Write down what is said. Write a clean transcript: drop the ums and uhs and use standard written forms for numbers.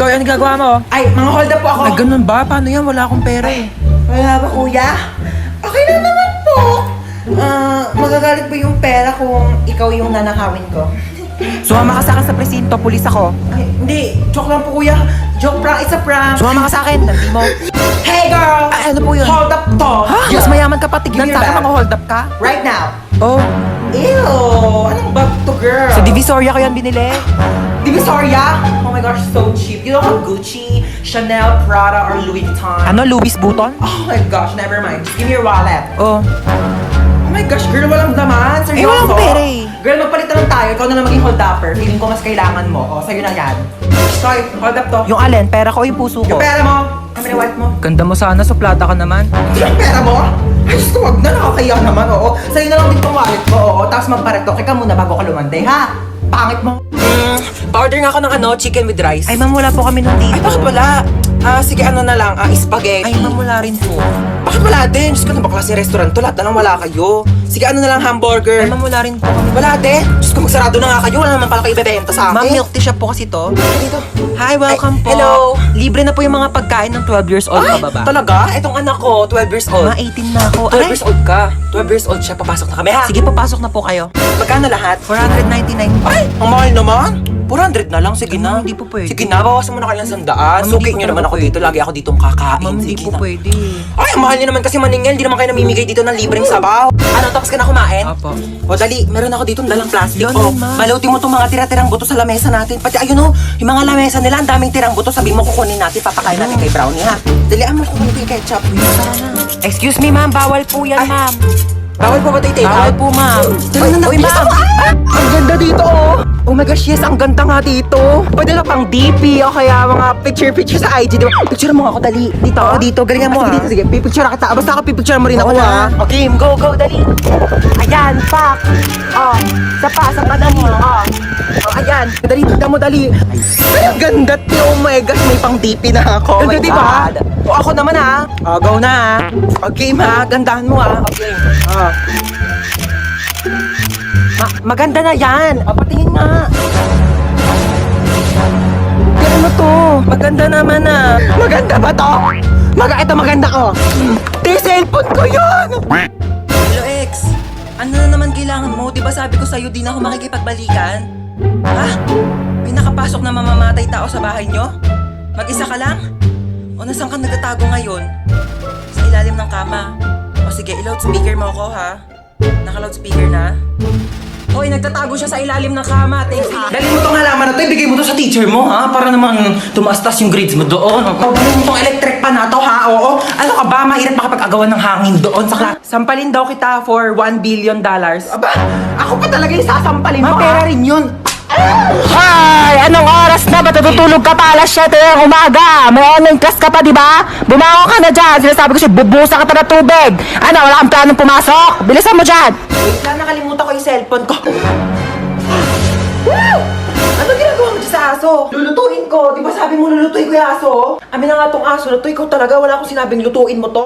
Toy, ano gagawa mo? Ay, mga hold up po ako. Ay, ganun ba? Paano yan? Wala akong pera eh. Wala ba, kuya? Okay lang naman po. Magagalit ba yung pera kung ikaw yung nanakawin ko? Sumama ka sa akin sa presinto, pulis ako. Ay, hindi. Joke lang po, kuya. Joke prank, it's a prank. Sumama ka sa akin, hindi mo. Hey, girl! Ay, ano po yun? Hold up to. Ha? Mas mayaman ka pa, tignan Give me sa akin, your bag. mga hold up ka. Right now. Oh, Ew! Anong bag to, girl? sa Divisoria ko yan binili. Divisoria? Oh my gosh, so cheap. You don't have Gucci, Chanel, Prada, or Louis Vuitton. Ano, Louis Vuitton? Oh my gosh, never mind. Just give me your wallet. Oh, Oh my gosh, girl, walang laman. Seryoso? Eh, walang pera eh. Girl, magpalit na lang tayo. Ikaw na lang maging hold-upper. Feeling ko mas kailangan mo. O, sa'yo na yan. Toy, hold up to. yung alin, pera ko o yung puso ko? Yung pera mo. Kami na wallet mo. Ganda mo sana, suplada ka naman. Yung pera mo? Ay, gusto, wag na. Nakakaya naman, oo. Sa'yo na lang din tong wallet mo, oo. Tapos magparetok ka muna bago ka lumande, ha? Pangit mo. Pa-order nga ako ng chicken with rice. Ay, ma'am, wala po kami nung dito. Ay, bakit wala? Sige, ano na lang, spaghetti. Ay, ma'am, wala rin po. Bakit wala din? Diyos ko, na bakla si restaurant to, lahat na lang wala kayo. Sige, ano na lang, hamburger. Ay, ma'am, wala rin po kami. Wala din. Diyos ko, magsarado na nga kayo. Wala naman pala kayo ibebenta sa akin. Ma'am, milk tea shop po kasi to. Dito. Hi, welcome Ay, po. hello. Libre na po yung mga pagkain ng 12 years old Ay, pababa. talaga? Itong anak ko, 12 years old. Mga 18 na ako. 12 years old ka. 12 years old siya, papasok na kami, ha? Sige, papasok na po kayo. Magkano lahat? 499 po. Ay, ang mahal naman. 400 na lang, sige na. Hindi po pwede. Sige na, bawasan mo na kayo ng 100. Ma'am, Suki hindi nyo po naman ako dito. Lagi ako ditong kakain. Ma'am, hindi Sige po na. pwede. Ay, ang mahal niyo naman kasi maningil. Di naman kayo namimigay dito ng libreng sabaw. Ano, tapos ka na kumain? Opo. O dali, meron ako dito dalang plastic. Yan, O, ma'am. balutin mo itong mga tira-tirang buto sa lamesa natin. Pati ayun o, yung mga lamesa nila, ang daming tirang buto. Sabi mo kukunin natin, papakain natin kay Brownie, ha? Dalian mo kukunin ko yung ketchup. Excuse me, ma'am. Bawal po yan, Ay. ma'am. Bawal po ba tayo take Bawal out? po, ma'am. Tara na, Uy, bilis ma'am. ako. Ang ganda dito, oh. Oh my gosh, yes, ang ganda nga dito. Pwede na pang DP o kaya mga picture sa IG, di ba? Picture mo ako, dali. Dito. Oo, dito. Galingan mo, Sige, ha? dito, sige. Pipicture kita. Basta ako pipicture mo rin ako, Oo ha? na. Okay, go, go, dali. Ayan, pak. Oh, sa pa, dali. Oh, ayan. Dali, tignan mo, dali. Ay, ang ganda, te. Oh my gosh, may pang DP na ako. Ganda, Oh my di ba? God. O, ako naman, ha? Oh, go na, ha? Okay, ma. Gandahan mo, ha? Okay. Oh. Maganda na yan. O, patingin nga. Ano to? Maganda naman ah. Maganda ba to? Ito maganda ko. Di cellphone ko yun! Hello, ex. Ano na naman kailangan mo? Di ba sabi ko sa'yo, di na ako makikipagbalikan? Ha? May nakapasok na mamamatay tao sa bahay nyo? Mag-isa ka lang? O nasaan ka nagtatago ngayon? Sa ilalim ng kama. O sige, i-loudspeaker mo ako, ha? Naka-loudspeaker na? Hoy, nagtatago siya sa ilalim ng kama. Thank you. Dali mo tong halaman na to, ibigay mo to sa teacher mo, ha? Para naman tumaastas yung grades mo doon. Dali mo tong electric pan na to, ha? Oo. Ano ka ba? Mahirap makapag-agawan ng hangin doon sa class. Sampalin daw kita for $1 billion. Aba, ako pa talaga yung sasampalin mo, Ma, pera rin yun. Hi! Anong oras na? Ba't natutulog ka pa? Alas 7 ng umaga. May online class ka pa, di ba? Bumangon ka na dyan. Sinasabi ko siya, bubusa ka pa ng tubig. Ano, wala kang planong pumasok? Bilisan mo dyan. Wait lang, nakalimutan ko yung cellphone ko. Wow! Ano ginagawa mo dyan sa aso? Lulutuin ko. Di ba sabi mo lulutuin ko yung aso? Amin na nga tong aso na to. Ikaw talaga, wala akong sinabing lutuin mo to.